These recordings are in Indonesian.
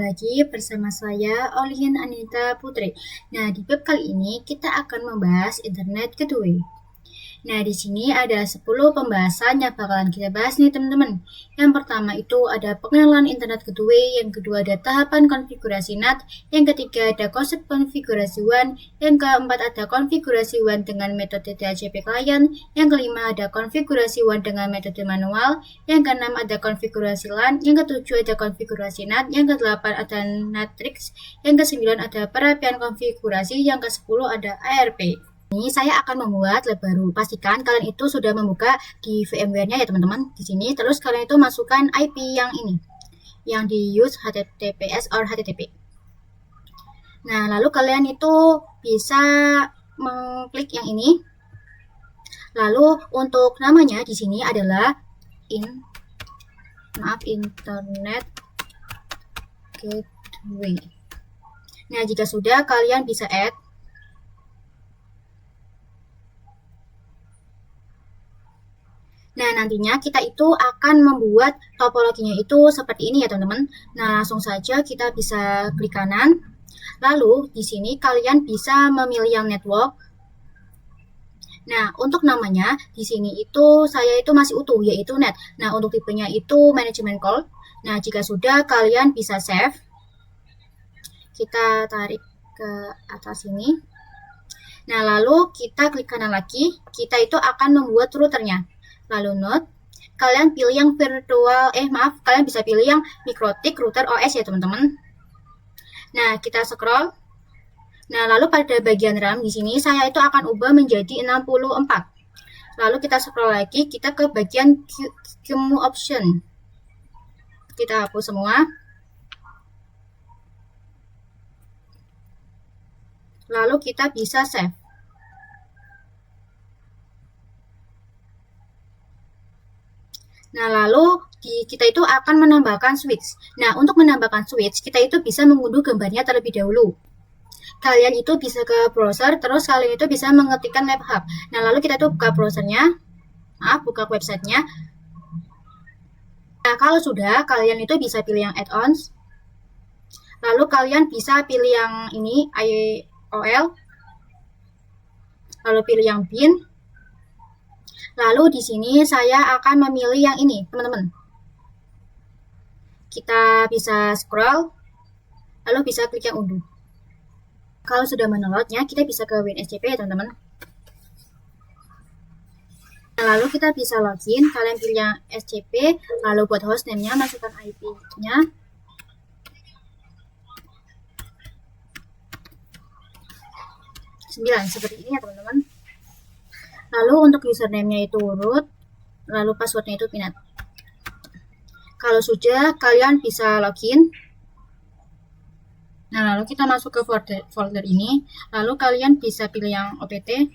lagi bersama saya, Olin Anita Putri. Nah, di bab kali ini kita akan membahas internet gateway. Nah, di sini ada 10 pembahasan yang bakalan kita bahas nih, teman-teman. Yang pertama itu ada pengenalan internet gateway, yang kedua ada tahapan konfigurasi NAT, yang ketiga ada konsep konfigurasi WAN, yang keempat ada konfigurasi WAN dengan metode DHCP client, yang kelima ada konfigurasi WAN dengan metode manual, yang keenam ada konfigurasi LAN, yang ketujuh ada konfigurasi NAT, yang kedelapan ada NATRIX, yang kesembilan ada perapian konfigurasi, yang ke-10 ada ARP. Ini saya akan membuat lab baru. Pastikan kalian itu sudah membuka di VMware-nya ya teman-teman. Di sini terus kalian itu masukkan IP yang ini, yang di use HTTPS or HTTP. Nah, lalu kalian itu bisa mengklik yang ini. Lalu untuk namanya di sini adalah Internet Gateway. Nah, jika sudah kalian bisa add. Nah, nantinya kita itu akan membuat topologinya itu seperti ini ya, teman-teman. Nah, langsung saja kita bisa klik kanan. Lalu, di sini kalian bisa memilih yang network. Nah, untuk namanya, di sini itu saya itu masih utuh, yaitu net. Nah, untuk tipenya itu management call. Nah, jika sudah, kalian bisa save. Kita tarik ke atas ini. Nah, lalu kita klik kanan lagi. Kita itu akan membuat routernya. Lalu node, kalian pilih yang kalian bisa pilih yang MikroTik router OS ya teman-teman. Nah, kita scroll. Nah, lalu pada bagian RAM di sini saya itu akan ubah menjadi 64. Lalu kita scroll lagi, kita ke bagian QEMU option. Kita hapus semua. Lalu kita bisa save. Nah, lalu kita itu akan menambahkan switch. Nah, untuk menambahkan switch, kita itu bisa mengunduh gambarnya terlebih dahulu. Kalian itu bisa ke browser, terus kalian itu bisa mengetikkan LabHub. Nah, lalu kita itu buka browsernya, buka websitenya. Nah, kalau sudah, kalian itu bisa pilih yang add-ons. Lalu kalian bisa pilih yang ini, IOL. Lalu pilih yang bin. Lalu di sini saya akan memilih yang ini, teman-teman. Kita bisa scroll, lalu bisa klik yang unduh. Kalau sudah mendownloadnya, kita bisa ke WinSCP ya, teman-teman. Nah, lalu kita bisa login, kalian pilih yang SCP, lalu buat hostname-nya, masukkan IP-nya. Seperti ini ya, teman-teman. Lalu untuk username-nya itu root, lalu password-nya itu pinat. Kalau sudah, kalian bisa login. Nah, lalu kita masuk ke folder ini, lalu kalian bisa pilih yang OPT,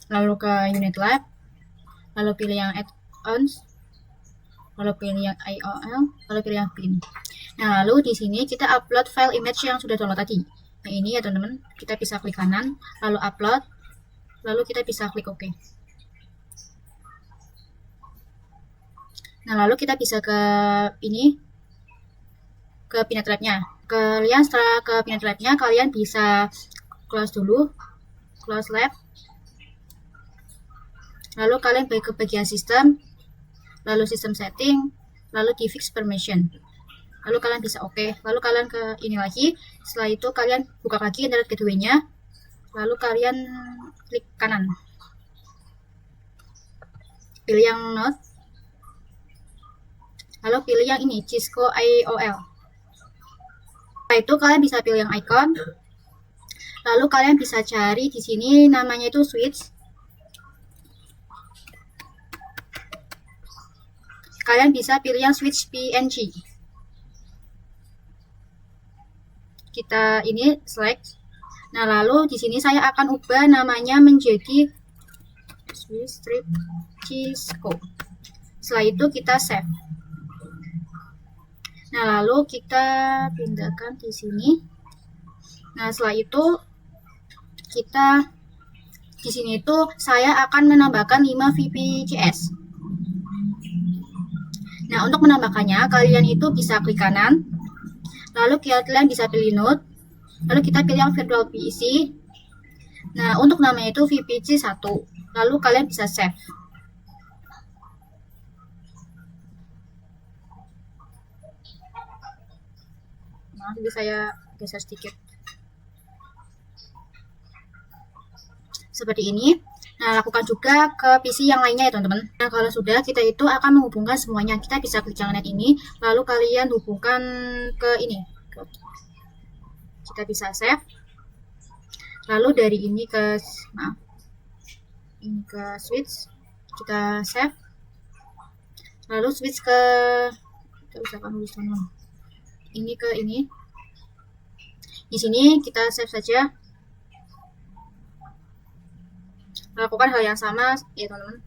lalu ke unit lab, lalu pilih yang add-ons, lalu pilih yang IOL, lalu pilih yang bin. Nah, lalu di sini kita upload file image yang sudah download tadi. Nah, ini ya teman-teman, kita bisa klik kanan, lalu upload, lalu kita bisa klik OK. Nah, lalu kita bisa ke ini, ke Pinet Lab-nya. Kalian setelah ke Pinet Lab-nya, kalian bisa close dulu, close lab. Lalu kalian ke bagian sistem, lalu sistem setting, lalu di fix permission. Lalu kalian bisa OK. Lalu kalian ke ini lagi. Setelah itu kalian buka lagi internet gateway-nya. Lalu kalian klik kanan. Pilih yang node. Lalu pilih yang ini, Cisco IOL. Setelah itu kalian bisa pilih yang icon. Lalu kalian bisa cari di sini namanya itu switch. Kalian bisa pilih yang switch PNG. Kita ini select. Nah, lalu di sini saya akan ubah namanya menjadi switch strip Cisco. Setelah itu kita save. Nah, lalu kita pindahkan di sini. Nah, setelah itu kita di sini itu saya akan menambahkan 5 VPCS. Nah, untuk menambahkannya, kalian itu bisa klik kanan, lalu kalian bisa pilih node, lalu kita pilih yang virtual PC. Nah, untuk namanya itu VPC 1, lalu kalian bisa save. Maaf, jadi saya geser sedikit. Seperti ini. Nah, lakukan juga ke PC yang lainnya ya teman-teman. Nah, kalau sudah, kita itu akan menghubungkan semuanya. Kita bisa klik yang net ini, lalu kalian hubungkan ke ini. Kita bisa save. Lalu dari ini ke, maaf, ini ke switch, kita save. Lalu switch ke, kita usahakan tulisan ini ke ini. Di sini kita save saja. Lakukan hal yang sama ya teman-teman.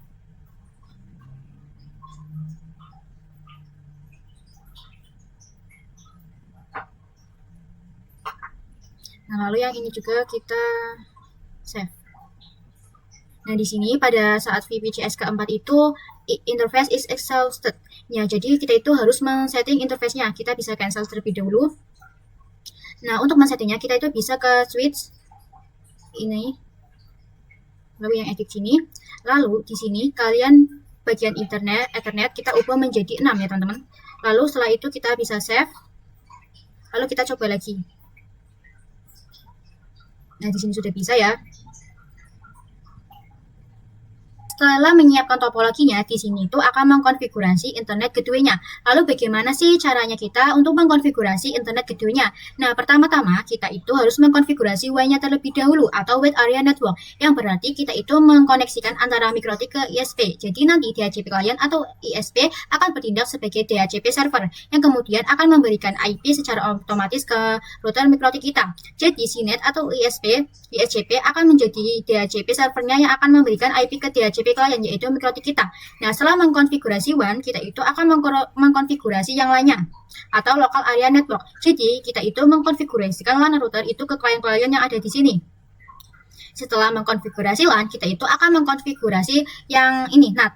Nah, lalu yang ini juga kita save. Nah, di sini pada saat VPCS keempat itu interface is exhausted. Ya, jadi kita itu harus men-setting interface-nya. Kita bisa cancel terlebih dahulu. Nah, untuk men-settingnya kita itu bisa ke switch ini. Lalu yang edit sini. Lalu di sini kalian bagian Ethernet kita ubah menjadi 6 ya teman-teman. Lalu setelah itu kita bisa save. Lalu kita coba lagi. Nah, di sini sudah bisa ya. Setelah menyiapkan topologinya, di sini itu akan mengkonfigurasi internet gateway-nya. Lalu bagaimana sih caranya kita untuk mengkonfigurasi internet gateway-nya? Nah, pertama-tama kita itu harus mengkonfigurasi WAN-nya terlebih dahulu atau Wide Area Network, yang berarti kita itu mengkoneksikan antara MikroTik ke ISP. Jadi nanti DHCP client atau ISP akan bertindak sebagai DHCP server, yang kemudian akan memberikan IP secara otomatis ke router MikroTik kita. Jadi SINET atau ISP akan menjadi DHCP servernya yang akan memberikan IP ke DHCP klien, yaitu MikroTik kita. Nah, setelah mengkonfigurasi WAN, kita itu akan mengkonfigurasi yang lainnya atau local area network. Jadi, kita itu mengkonfigurasikan LAN router itu ke klien-klien yang ada di sini. Setelah mengkonfigurasi LAN, kita itu akan mengkonfigurasi yang ini, NAT.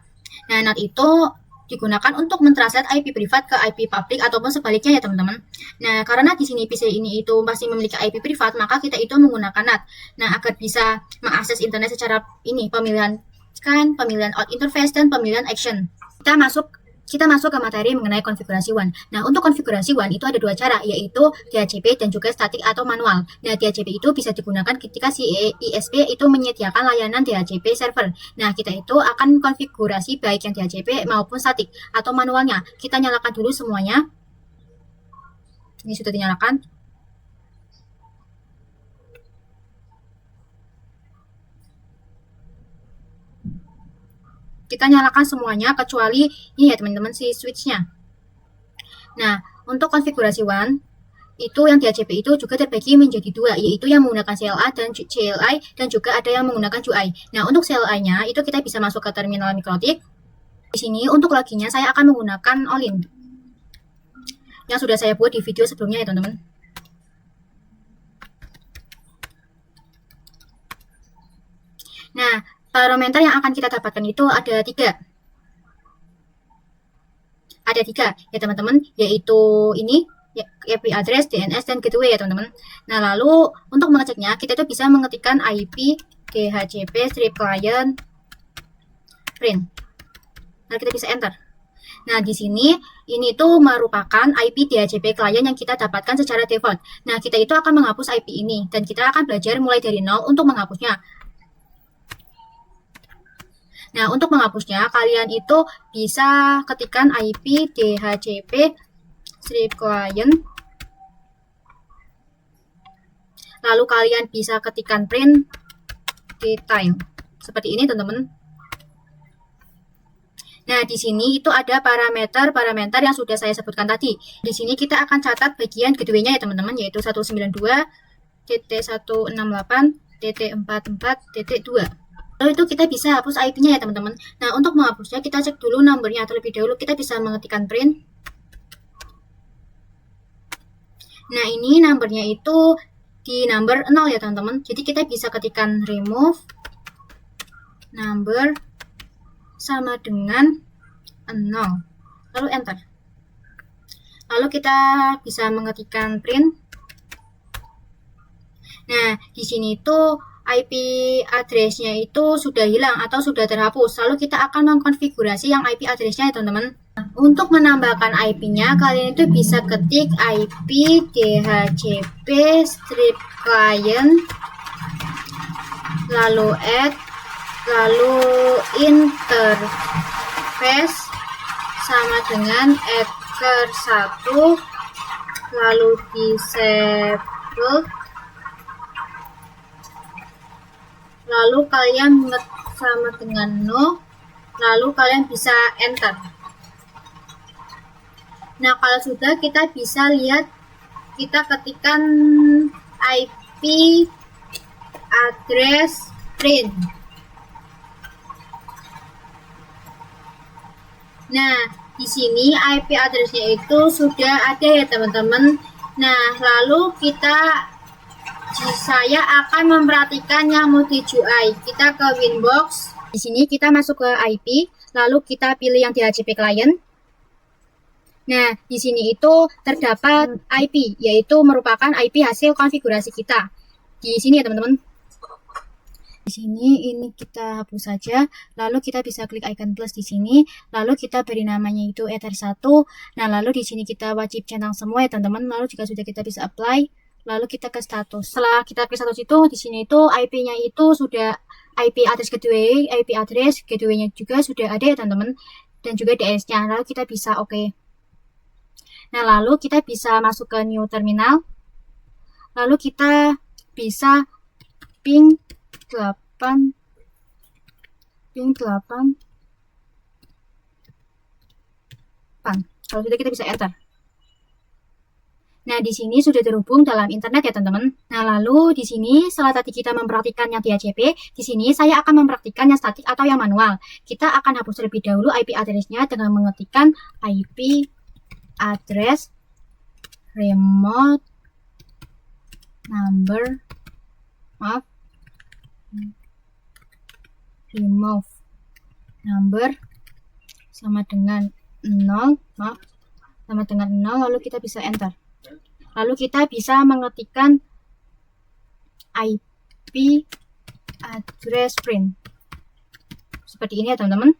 Nah, NAT itu digunakan untuk mentranslate IP privat ke IP publik ataupun sebaliknya ya teman-teman. Nah, karena di sini PC ini itu masih memiliki IP privat, maka kita itu menggunakan NAT. Nah, agar bisa mengakses internet secara ini, pemilihan out interface dan pemilihan action. Kita masuk ke materi mengenai konfigurasi WAN. Nah, untuk konfigurasi WAN itu ada dua cara, yaitu DHCP dan juga statik atau manual. Nah, DHCP itu bisa digunakan ketika si ISP itu menyediakan layanan DHCP server. Nah, kita itu akan konfigurasi baik yang DHCP maupun statik atau manualnya. Kita nyalakan dulu semuanya. Ini sudah dinyalakan. Kita nyalakan semuanya kecuali ini ya teman-teman, si switch-nya. Nah, untuk konfigurasi WAN itu yang DHCP itu juga terbagi menjadi dua, yaitu yang menggunakan CLI dan juga ada yang menggunakan CUI. Nah, untuk CLI-nya itu kita bisa masuk ke terminal MikroTik. Di sini untuk login-nya saya akan menggunakan Olin yang sudah saya buat di video sebelumnya ya teman-teman. Nah, parameter yang akan kita dapatkan itu ada tiga ya teman-teman, yaitu ini IP address, DNS, dan gateway ya teman-teman. Nah, lalu untuk mengeceknya kita itu bisa mengetikkan IP DHCP strip client print. Nah, kita bisa enter. Nah, di sini ini tuh merupakan IP DHCP client yang kita dapatkan secara default. Nah, kita itu akan menghapus IP ini dan kita akan belajar mulai dari nol untuk menghapusnya. Nah, untuk menghapusnya, kalian itu bisa ketikkan IP DHCP strip client. Lalu kalian bisa ketikkan print detail. Seperti ini, teman-teman. Nah, di sini itu ada parameter yang sudah saya sebutkan tadi. Di sini kita akan catat bagian gateway-nya ya, teman-teman, yaitu 192.168.44.2. Lalu itu kita bisa hapus IP-nya ya teman-teman. Nah, untuk menghapusnya kita cek dulu nomornya terlebih dahulu. Kita bisa mengetikkan print. Nah, ini nomornya itu di number 0 ya teman-teman. Jadi kita bisa ketikkan remove number sama dengan 0. lalu enter. Lalu kita bisa mengetikkan print. Nah, di sini tuh IP address-nya itu sudah hilang atau sudah terhapus. Lalu kita akan mengkonfigurasi yang IP address-nya ya teman-teman. Untuk menambahkan IP-nya, kalian itu bisa ketik IP DHCP strip client, lalu add, lalu interface sama dengan Ether 1, lalu disable, lalu kalian sama dengan no, lalu kalian bisa enter. Nah, kalau sudah, kita bisa lihat, kita ketikkan IP address print. Nah, di sini IP address-nya itu sudah ada ya teman-teman. Nah, lalu saya akan memperhatikan yang mode GUI. Kita ke Winbox. Di sini kita masuk ke IP, lalu kita pilih yang DHCP client. Nah, di sini itu terdapat IP, yaitu merupakan IP hasil konfigurasi kita. Di sini ya teman-teman. Di sini ini kita hapus saja, lalu kita bisa klik icon plus di sini, lalu kita beri namanya itu Ether 1. Nah, lalu di sini kita wajib centang semua ya teman-teman. Lalu jika sudah, kita bisa apply, lalu kita ke status. Setelah kita klik status itu, di sini itu IP-nya itu sudah IP address gateway, IP address gateway-nya juga sudah ada ya teman-teman, dan juga DS-nya. Lalu kita bisa oke. Nah, lalu kita bisa masuk ke new terminal. Lalu kita bisa ping 8. Kalau sudah, kita bisa enter. Nah, di sini sudah terhubung dalam internet ya teman-teman. Nah, lalu di sini setelah tadi kita memperhatikan yang DHCP, di sini saya akan memperhatikan yang statik atau yang manual. Kita akan hapus terlebih dahulu IP address-nya dengan mengetikkan IP address remote number, remove number sama dengan 0, lalu kita bisa enter. Lalu kita bisa mengetikkan IP address print. Seperti ini ya teman-teman.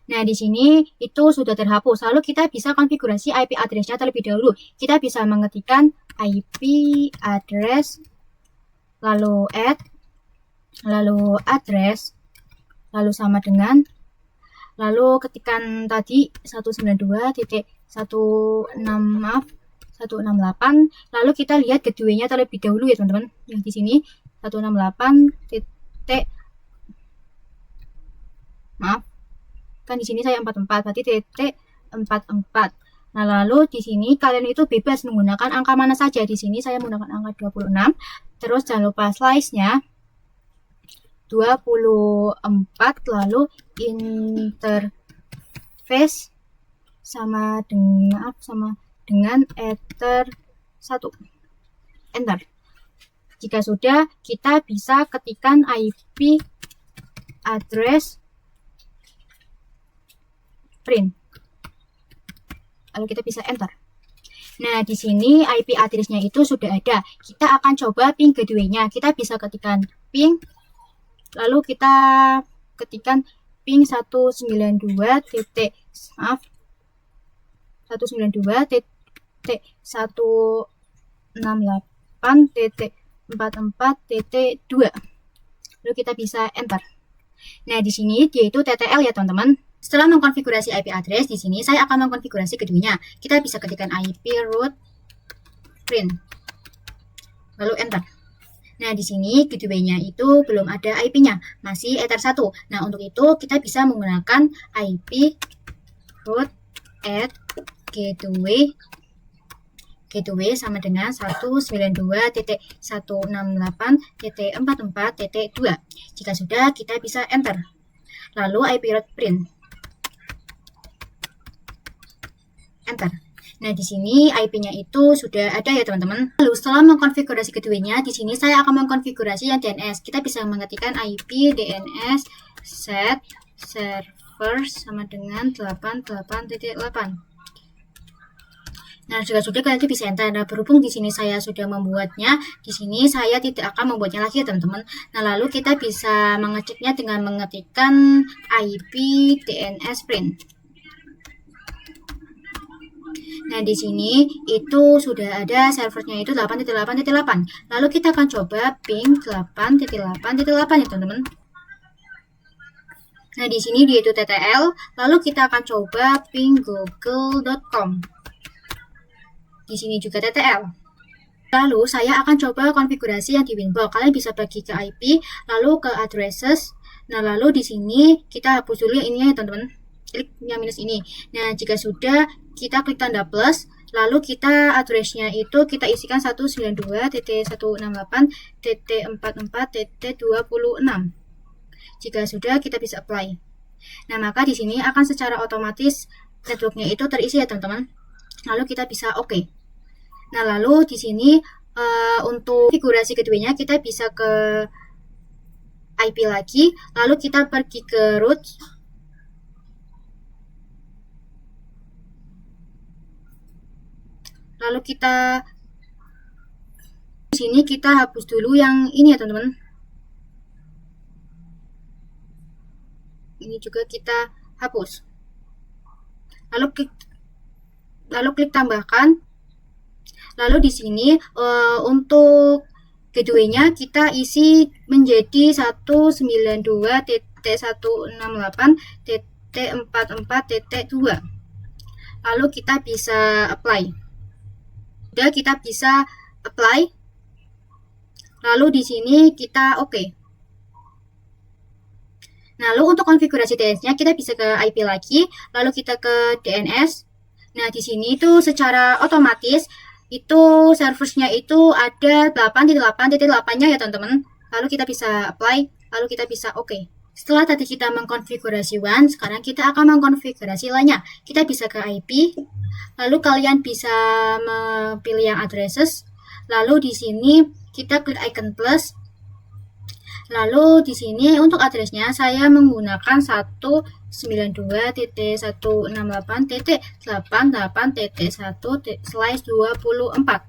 Nah, di sini itu sudah terhapus. Lalu kita bisa konfigurasi IP address-nya terlebih dahulu. Kita bisa mengetikkan IP address, lalu add, lalu address, lalu sama dengan, lalu ketikkan tadi 192.168, lalu kita lihat gateway-nya terlebih dahulu ya teman-teman. Yang di sini 168. Kan di sini saya 44, berarti titik 44. Nah, lalu di sini kalian itu bebas menggunakan angka mana saja. Di sini saya menggunakan angka 26. Terus jangan lupa slice-nya 24, lalu interface sama dengan Ether 1. Enter. Jika sudah, kita bisa ketikkan IP address print. Lalu kita bisa enter. Nah, di sini IP address-nya itu sudah ada. Kita akan coba ping gateway-nya. Kita bisa ketikkan ping, lalu kita ketikkan ping 192.168.44.2. Lalu kita bisa enter. Nah, di sini dia itu TTL ya teman-teman. Setelah mengkonfigurasi IP address, di sini saya akan mengkonfigurasi gateway-nya. Kita bisa ketikkan IP root print, lalu enter. Nah, di sini gateway-nya itu belum ada IP-nya, masih Ether 1. Nah, untuk itu kita bisa menggunakan IP root add gateway sama dengan 192.168.44.2. Jika sudah, kita bisa enter. Lalu IP root print. Enter. Nah, di sini IP-nya itu sudah ada ya teman-teman. Lalu setelah mengkonfigurasi gateway-nya, di sini saya akan mengkonfigurasi yang DNS. Kita bisa mengetikkan IP DNS set server server sama dengan 88.8. Nah, jika sudah kalian bisa enter. Nah, berhubung di sini saya sudah membuatnya, di sini saya tidak akan membuatnya lagi ya teman-teman. Nah, lalu kita bisa mengeceknya dengan mengetikkan IP DNS print. Nah, di sini itu sudah ada servernya itu 8.8.8. Lalu kita akan coba ping 8.8.8 ya teman-teman. Nah, di sini dia itu TTL, lalu kita akan coba ping google.com. Di sini juga TTL. Lalu saya akan coba konfigurasi yang di Winbox. Kalian bisa pergi ke IP, lalu ke addresses. Nah, lalu di sini kita hapus dulu yang ini ya teman-teman. Klik yang minus ini. Nah, jika sudah, kita klik tanda plus. Lalu kita addressnya itu kita isikan 192.168.44.26. Jika sudah, kita bisa apply. Nah, maka di sini akan secara otomatis networknya itu terisi ya teman-teman. Lalu kita bisa oke. Nah, lalu di sini untuk konfigurasi keduanya kita bisa ke IP lagi, lalu kita pergi ke root. Lalu kita di sini kita hapus dulu yang ini ya teman-teman. Ini juga kita hapus. Lalu klik tambahkan. Lalu di sini untuk gateway-nya kita isi menjadi 192.168.44.2. Lalu kita bisa apply. Sudah, kita bisa apply. Lalu di sini kita oke. Nah, lalu untuk konfigurasi DNS-nya kita bisa ke IP lagi, lalu kita ke DNS. Nah, di sini itu secara otomatis itu serversnya itu ada 8.8.8-nya ya teman-teman. Lalu kita bisa apply, lalu kita bisa oke. Setelah tadi kita mengkonfigurasi WAN, sekarang kita akan mengkonfigurasi LAN-nya. Kita bisa ke IP, lalu kalian bisa memilih yang addresses, lalu di sini kita klik icon plus. Lalu di sini untuk addressnya saya menggunakan 192.168.88.1/24.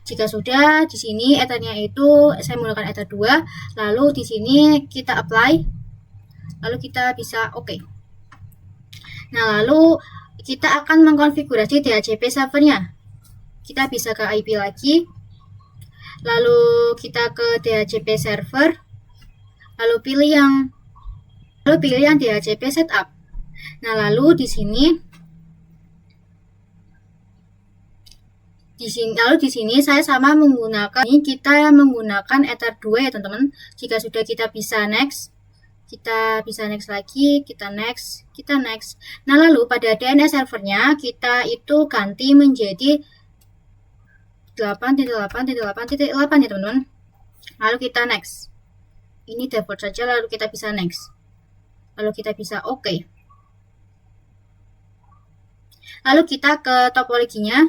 Jika sudah, di sini ethernya itu saya menggunakan ether 2. Lalu di sini kita apply. Lalu kita bisa oke. Nah, lalu kita akan mengkonfigurasi DHCP servernya. Kita bisa ke IP lagi. Lalu kita ke DHCP server. Lalu pilih yang DHCP setup. Nah, lalu di sini saya sama menggunakan kita menggunakan ether 2 ya teman-teman. Jika sudah, kita bisa next. Kita bisa next lagi, kita next. Nah, lalu pada DNS servernya kita itu ganti menjadi 8.8.8.8 ya teman-teman. Lalu kita next. Ini default saja, lalu kita bisa next. Lalu kita bisa oke. Lalu kita ke topologinya.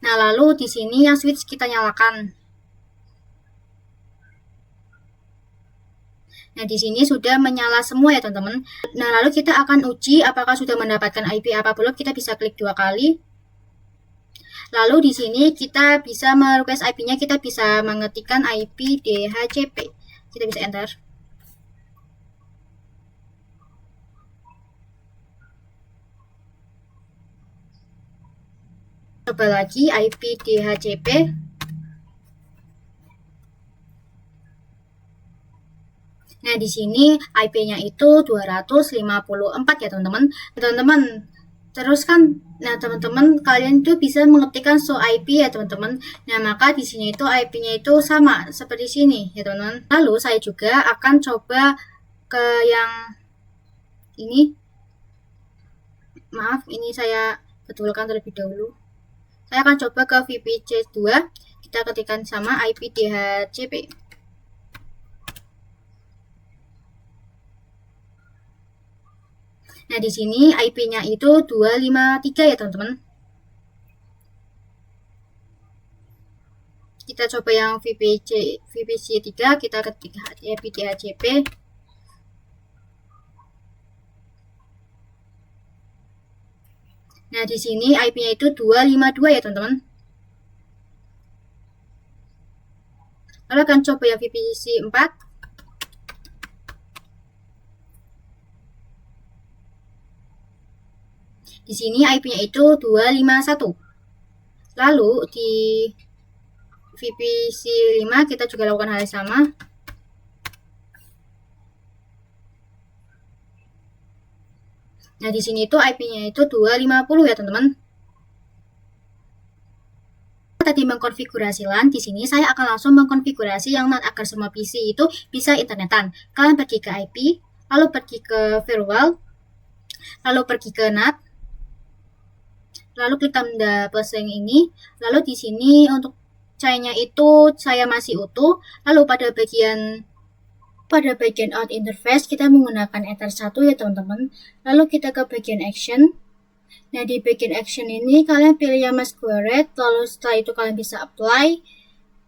Nah, lalu di sini yang switch kita nyalakan. Nah, di sini sudah menyala semua ya teman-teman. Nah, lalu kita akan uji apakah sudah mendapatkan IP apa belum. Kita bisa klik 2 kali. Lalu di sini kita bisa merequest IP-nya, kita bisa mengetikkan IP DHCP. Kita bisa enter. Coba lagi IP DHCP. Nah, di sini IP-nya itu 254 ya teman-teman. Teman-teman, terus kan, nah teman-teman kalian tuh bisa mengetikkan show IP ya teman-teman. Nah, maka di sini itu IP-nya itu sama seperti sini ya teman-teman. Lalu saya juga akan coba ke yang ini. Maaf, ini saya betulkan terlebih dahulu. Saya akan coba ke VPC2. Kita ketikkan sama IP DHCP. Nah, di sini IP-nya itu 253 ya, teman-teman. Kita coba yang VPC3, kita ketik IP DHCP. Nah, di sini IP-nya itu 252 ya, teman-teman. Lalu akan coba yang VPC 4. Di sini IP-nya itu 251. Lalu di VPC 5 kita juga lakukan hal yang sama. Nah, di sini itu IP-nya itu 250 ya, teman-teman. Tadi mengkonfigurasi LAN, di sini saya akan langsung mengkonfigurasi yang NAT agar semua PC itu bisa internetan. Kalian pergi ke IP, lalu pergi ke firewall, lalu pergi ke NAT, lalu klik tanda plus yang ini, lalu di sini untuk C-nya itu saya masih utuh, lalu pada bagian out interface kita menggunakan Ether 1 ya, teman-teman. Lalu kita ke bagian action. Nah, di bagian action ini kalian pilih yang masquerade, lalu setelah itu kalian bisa apply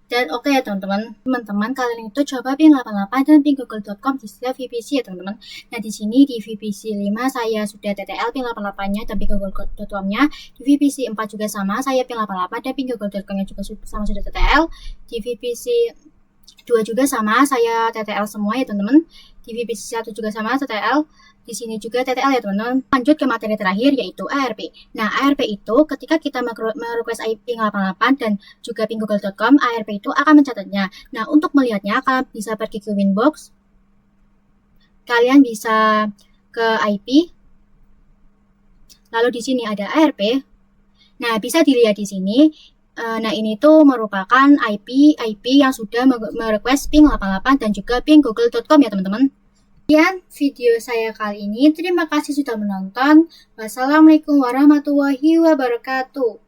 dan oke ya, teman-teman. Teman-teman, kalian itu coba ping 88 dan ping google.com di setiap VPC ya, teman-teman. Nah, di sini di VPC 5 saya sudah TTL ping 88-nya dan ping google.com-nya. Di VPC 4 juga sama, saya ping 88 dan ping google.com-nya juga sama sudah TTL. Di VPC 2 juga sama, saya TTL semua ya, teman-teman. Di VPC 1 juga sama, TTL. Di sini juga TTL ya, teman-teman. Lanjut ke materi terakhir, yaitu ARP. Nah, ARP itu ketika kita merequest IP 88 dan juga ping google.com, ARP itu akan mencatatnya. Nah, untuk melihatnya, kalian bisa pergi ke Winbox. Kalian bisa ke IP. Lalu di sini ada ARP. Nah, bisa dilihat di sini. Nah, ini tuh merupakan IP yang sudah merequest ping 88 dan juga ping google.com ya, teman-teman. Sekian video saya kali ini. Terima kasih sudah menonton. Wassalamualaikum warahmatullahi wabarakatuh.